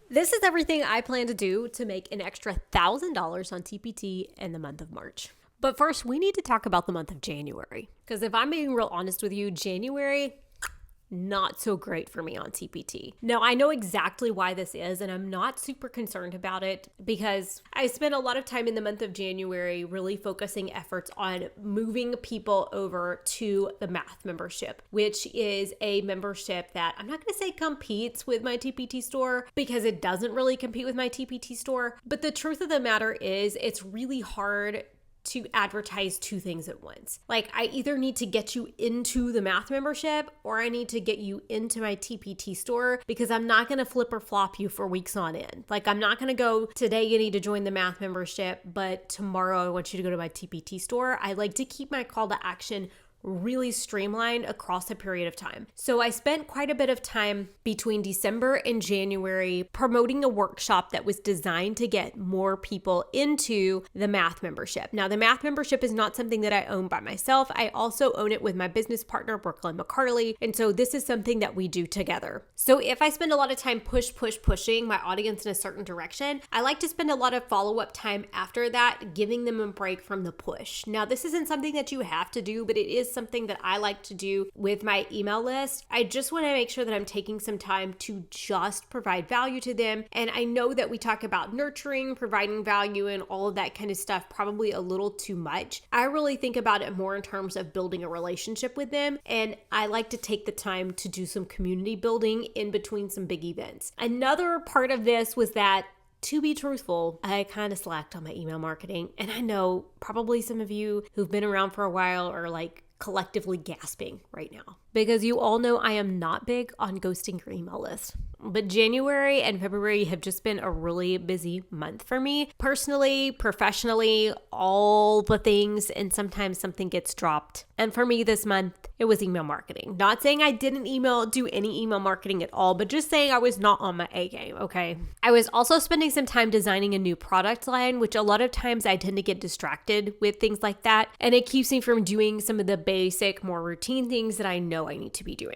This is everything I plan to do to make an extra $1,000 on TPT in the month of March. But first, we need to talk about the month of January. Because if I'm being real honest with you, January, not so great for me on TPT. Now, I know exactly why this is, and I'm not super concerned about it because I spent a lot of time in the month of January really focusing efforts on moving people over to the math membership, which is a membership that I'm not going to say competes with my TPT store because it doesn't really compete with my TPT store. But the truth of the matter is it's really hard to advertise two things at once. Like, I either need to get you into the math membership or I need to get you into my TPT store because I'm not going to flip or flop you for weeks on end. Like, I'm not going to go, today you need to join the math membership, but tomorrow I want you to go to my TPT store. I like to keep my call to action really streamlined across a period of time. So I spent quite a bit of time between December and January promoting a workshop that was designed to get more people into the math membership. Now, the math membership is not something that I own by myself. I also own it with my business partner, Brooklyn McCarley. And so this is something that we do together. So if I spend a lot of time pushing my audience in a certain direction, I like to spend a lot of follow-up time after that, giving them a break from the push. Now, this isn't something that you have to do, but it is something that I like to do with my email list. I just want to make sure that I'm taking some time to just provide value to them. And I know that we talk about nurturing, providing value, and all of that kind of stuff probably a little too much. I really think about it more in terms of building a relationship with them. And I like to take the time to do some community building in between some big events. Another part of this was that, to be truthful, I kind of slacked on my email marketing. And I know probably some of you who've been around for a while are like collectively gasping right now because you all know I am not big on ghosting your email list. But January and February have just been a really busy month for me, personally, professionally, all the things, and sometimes something gets dropped. And for me this month, it was email marketing. Not saying I didn't do any email marketing at all, but just saying I was not on my A game, okay? I was also spending some time designing a new product line, which a lot of times I tend to get distracted with things like that, and it keeps me from doing some of the basic, more routine things that I know I need to be doing.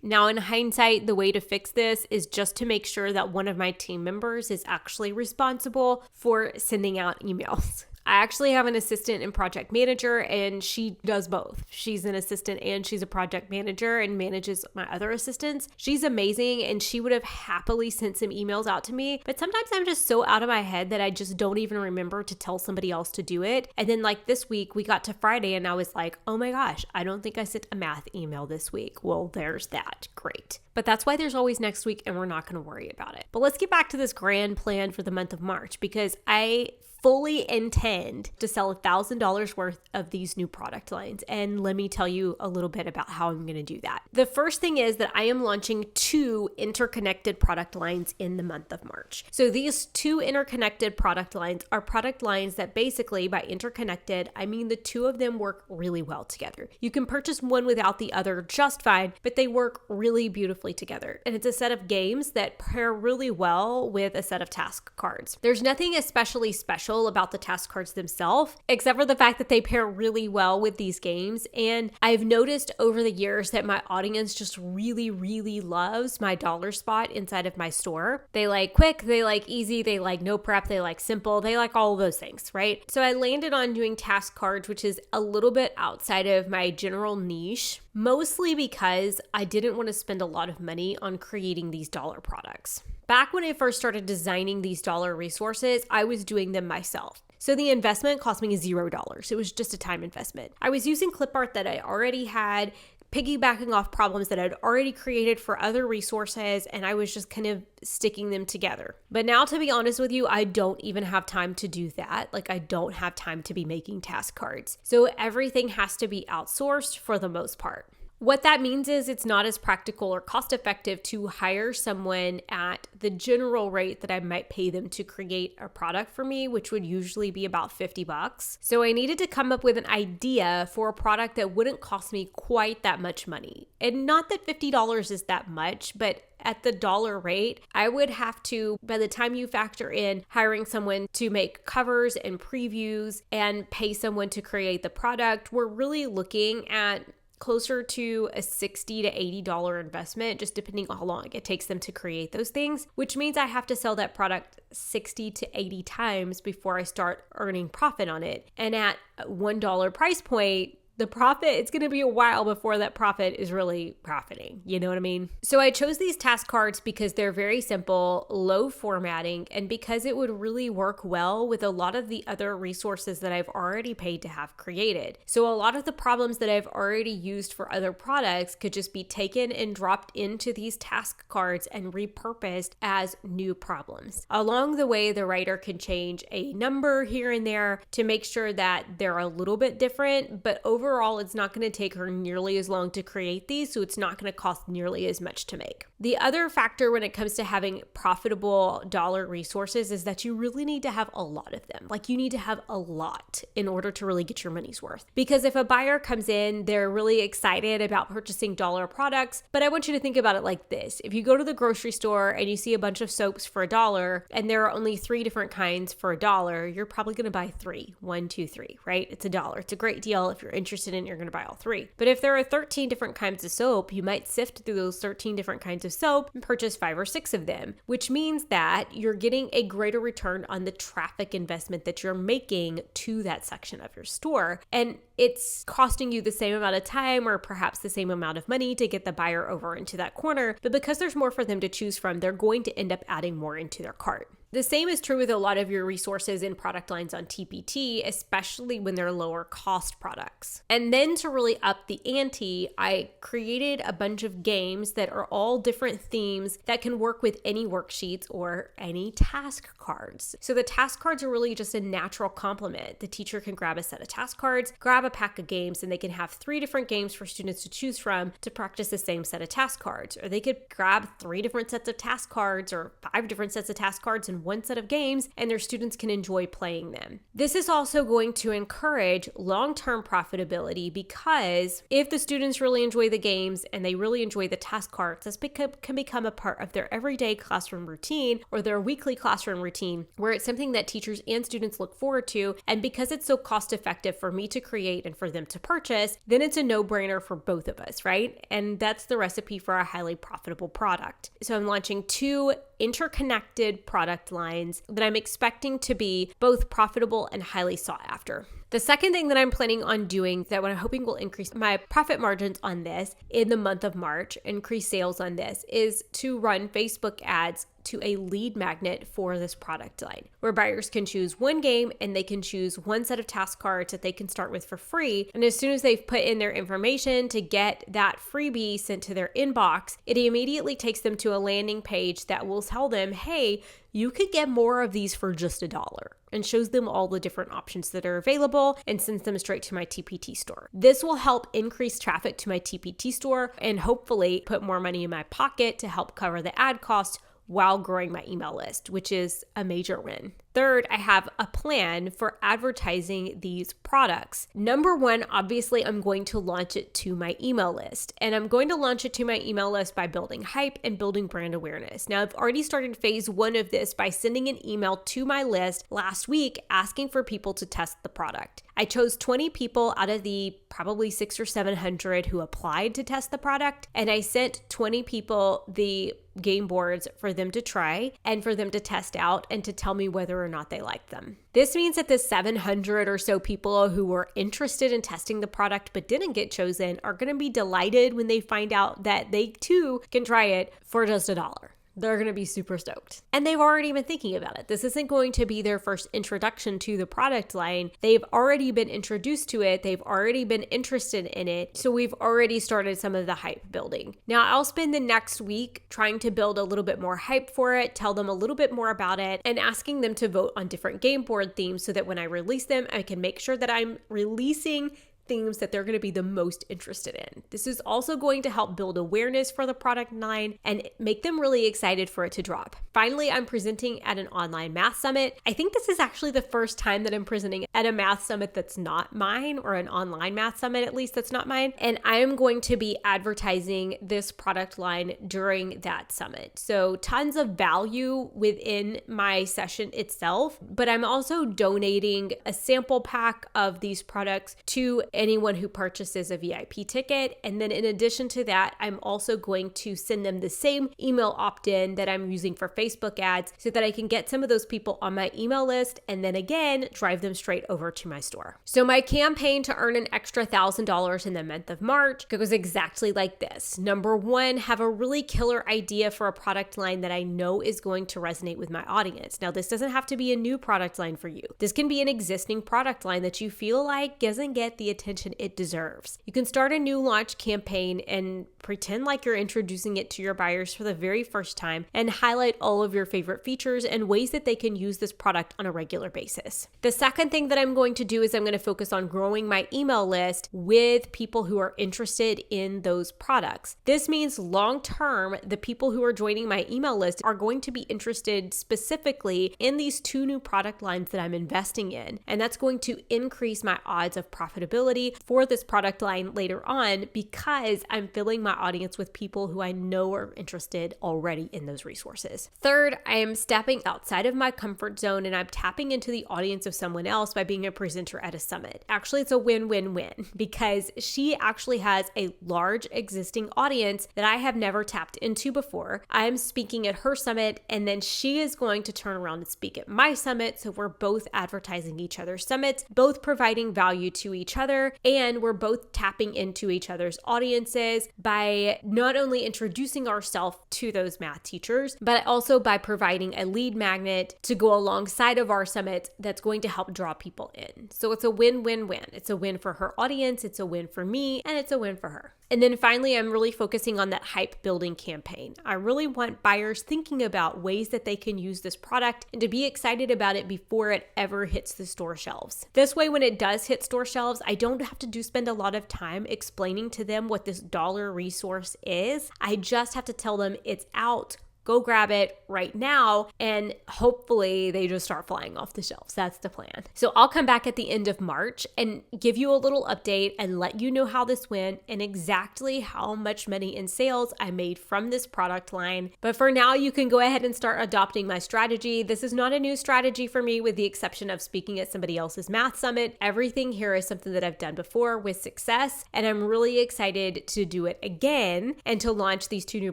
Now, in hindsight, the way to fix this is just to make sure that one of my team members is actually responsible for sending out emails. I actually have an assistant and project manager, and she does both. She's an assistant and she's a project manager and manages my other assistants. She's amazing, and she would have happily sent some emails out to me, but sometimes I'm just so out of my head that I just don't even remember to tell somebody else to do it. And then like this week, we got to Friday and I was like, oh my gosh, I don't think I sent a math email this week. Well, there's that. Great. But that's why there's always next week, and we're not going to worry about it. But let's get back to this grand plan for the month of March, because I fully intend to sell $1,000 worth of these new product lines. And let me tell you a little bit about how I'm going to do that. The first thing is that I am launching 2 interconnected product lines in the month of March. So these 2 interconnected product lines are product lines that basically, by interconnected, I mean the 2 of them work really well together. You can purchase one without the other just fine, but they work really beautifully together. And it's a set of games that pair really well with a set of task cards. There's nothing especially special about the task cards themselves, except for the fact that they pair really well with these games. And I've noticed over the years that my audience just really, really loves my dollar spot inside of my store. They like quick, they like easy, they like no prep, they like simple, they like all of those things, right? So I landed on doing task cards, which is a little bit outside of my general niche, mostly because I didn't want to spend a lot of money on creating these dollar products. Back when I first started designing these dollar resources, I was doing them myself. So the investment cost me $0. It was just a time investment. I was using clip art that I already had, piggybacking off problems that I'd already created for other resources, and I was just kind of sticking them together. But now, to be honest with you, I don't even have time to do that. Like, I don't have time to be making task cards. So everything has to be outsourced for the most part. What that means is it's not as practical or cost effective to hire someone at the general rate that I might pay them to create a product for me, which would usually be about $50. So I needed to come up with an idea for a product that wouldn't cost me quite that much money. And not that $50 is that much, but at the dollar rate, I would have to, by the time you factor in hiring someone to make covers and previews and pay someone to create the product, we're really looking at closer to a $60 to $80 investment, just depending on how long it takes them to create those things, which means I have to sell that product 60 to 80 times before I start earning profit on it. And at $1 price point, the profit, it's going to be a while before that profit is really profiting. You know what I mean? So I chose these task cards because they're very simple, low formatting, and because it would really work well with a lot of the other resources that I've already paid to have created. So a lot of the problems that I've already used for other products could just be taken and dropped into these task cards and repurposed as new problems. Along the way, the writer can change a number here and there to make sure that they're a little bit different, but overall, it's not going to take her nearly as long to create these, so it's not going to cost nearly as much to make. The other factor when it comes to having profitable dollar resources is that you really need to have a lot of them. Like, you need to have a lot in order to really get your money's worth. Because if a buyer comes in, they're really excited about purchasing dollar products, but I want you to think about it like this. If you go to the grocery store and you see a bunch of soaps for $1 and there are only 3 different kinds for $1, you're probably going to buy 3. 1, 2, 3, right? It's $1. It's a great deal if you're interested in it, you're going to buy all 3. But if there are 13 different kinds of soap, you might sift through those 13 different kinds of soap and purchase 5 or 6 of them, which means that you're getting a greater return on the traffic investment that you're making to that section of your store. And it's costing you the same amount of time or perhaps the same amount of money to get the buyer over into that corner. But because there's more for them to choose from, they're going to end up adding more into their cart. The same is true with a lot of your resources and product lines on TPT, especially when they're lower cost products. And then to really up the ante, I created a bunch of games that are all different themes that can work with any worksheets or any task cards. So the task cards are really just a natural complement. The teacher can grab a set of task cards, grab a pack of games, and they can have 3 different games for students to choose from to practice the same set of task cards. Or they could grab 3 different sets of task cards or 5 different sets of task cards and one set of games, and their students can enjoy playing them. This is also going to encourage long-term profitability because if the students really enjoy the games and they really enjoy the task cards, this can become a part of their everyday classroom routine or their weekly classroom routine, where it's something that teachers and students look forward to. And because it's so cost-effective for me to create and for them to purchase, then it's a no-brainer for both of us, right? And that's the recipe for a highly profitable product. So I'm launching 2 interconnected product lines that I'm expecting to be both profitable and highly sought after. The second thing that I'm planning on doing that I'm hoping will increase my profit margins on this in the month of March, increase sales on this, is to run Facebook ads to a lead magnet for this product line, where buyers can choose one game and they can choose one set of task cards that they can start with for free. And as soon as they've put in their information to get that freebie sent to their inbox, it immediately takes them to a landing page that will tell them, hey, you could get more of these for just $1, and shows them all the different options that are available and sends them straight to my TPT store. This will help increase traffic to my TPT store and hopefully put more money in my pocket to help cover the ad cost while growing my email list, which is a major win. Third, I have a plan for advertising these products. Number 1, obviously, I'm going to launch it to my email list. And I'm going to launch it to my email list by building hype and building brand awareness. Now, I've already started phase 1 of this by sending an email to my list last week asking for people to test the product. I chose 20 people out of the probably 600 or 700 who applied to test the product. And I sent 20 people the game boards for them to try and for them to test out and to tell me whether or not they liked them. This means that the 700 or so people who were interested in testing the product but didn't get chosen are going to be delighted when they find out that they too can try it for just $1. They're going to be super stoked. And they've already been thinking about it. This isn't going to be their first introduction to the product line. They've already been introduced to it. They've already been interested in it. So we've already started some of the hype building. Now I'll spend the next week trying to build a little bit more hype for it, tell them a little bit more about it, and asking them to vote on different game board themes so that when I release them, I can make sure that I'm releasing themes that they're going to be the most interested in. This is also going to help build awareness for the product line and make them really excited for it to drop. Finally, I'm presenting at an online math summit. I think this is actually the first time that I'm presenting at a math summit that's not mine, or an online math summit at least that's not mine. And I am going to be advertising this product line during that summit. So tons of value within my session itself, but I'm also donating a sample pack of these products to anyone who purchases a VIP ticket. And then in addition to that, I'm also going to send them the same email opt-in that I'm using for Facebook ads so that I can get some of those people on my email list and then again, drive them straight over to my store. So my campaign to earn an extra $1,000 in the month of March goes exactly like this. Number one, have a really killer idea for a product line that I know is going to resonate with my audience. Now, this doesn't have to be a new product line for you. This can be an existing product line that you feel like doesn't get the attention it deserves. You can start a new launch campaign and pretend like you're introducing it to your buyers for the very first time and highlight all of your favorite features and ways that they can use this product on a regular basis. The second thing that I'm going to do is I'm going to focus on growing my email list with people who are interested in those products. This means long term, the people who are joining my email list are going to be interested specifically in these two new product lines that I'm investing in. And that's going to increase my odds of profitability for this product line later on because I'm filling my audience with people who I know are interested already in those resources. Third, I am stepping outside of my comfort zone and I'm tapping into the audience of someone else by being a presenter at a summit. Actually, it's a win-win-win because she actually has a large existing audience that I have never tapped into before. I'm speaking at her summit and then she is going to turn around and speak at my summit. So we're both advertising each other's summits, both providing value to each other, and we're both tapping into each other's audiences by not only introducing ourselves to those math teachers, but also by providing a lead magnet to go alongside of our summit that's going to help draw people in. So it's a win-win-win. It's a win for her audience, it's a win for me, and it's a win for her. And then finally, I'm really focusing on that hype building campaign. I really want buyers thinking about ways that they can use this product and to be excited about it before it ever hits the store shelves. This way, when it does hit store shelves, I don't have to spend a lot of time explaining to them what this dollar resource is. I just have to tell them it's out. Go grab it right now, and hopefully they just start flying off the shelves. That's the plan. So I'll come back at the end of March and give you a little update and let you know how this went and exactly how much money in sales I made from this product line. But for now, you can go ahead and start adopting my strategy. This is not a new strategy for me with the exception of speaking at somebody else's math summit. Everything here is something that I've done before with success, and I'm really excited to do it again and to launch these two new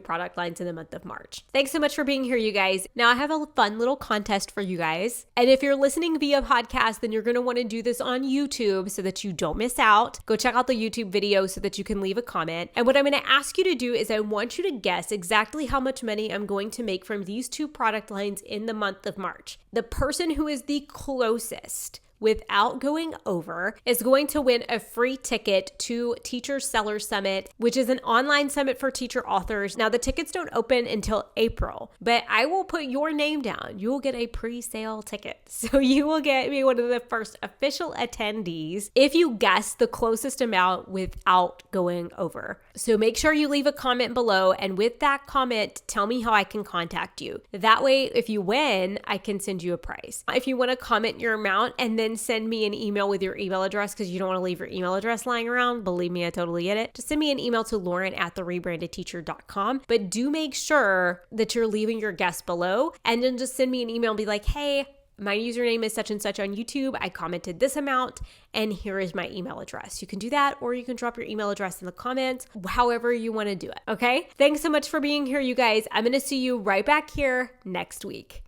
product lines in the month of March. Thanks so much for being here, you guys. Now I have a fun little contest for you guys. And if you're listening via podcast, then you're going to want to do this on YouTube so that you don't miss out. Go check out the YouTube video so that you can leave a comment. And what I'm going to ask you to do is I want you to guess exactly how much money I'm going to make from these two product lines in the month of March. The person who is the closest without going over is going to win a free ticket to Teacher Seller Summit, which is an online summit for teacher authors. Now, the tickets don't open until April, but I will put your name down. You will get a pre-sale ticket. So you will get me one of the first official attendees if you guess the closest amount without going over. So make sure you leave a comment below, and with that comment, tell me how I can contact you. That way, if you win, I can send you a prize. If you want to comment your amount and then send me an email with your email address because you don't want to leave your email address lying around. Believe me, I totally get it. Just send me an email to lauren@therebrandedteacher.com. But do make sure that you're leaving your guess below, and then just send me an email and be like, hey, my username is such and such on YouTube. I commented this amount and here is my email address. You can do that, or you can drop your email address in the comments, however you want to do it. Okay. Thanks so much for being here, you guys. I'm going to see you right back here next week.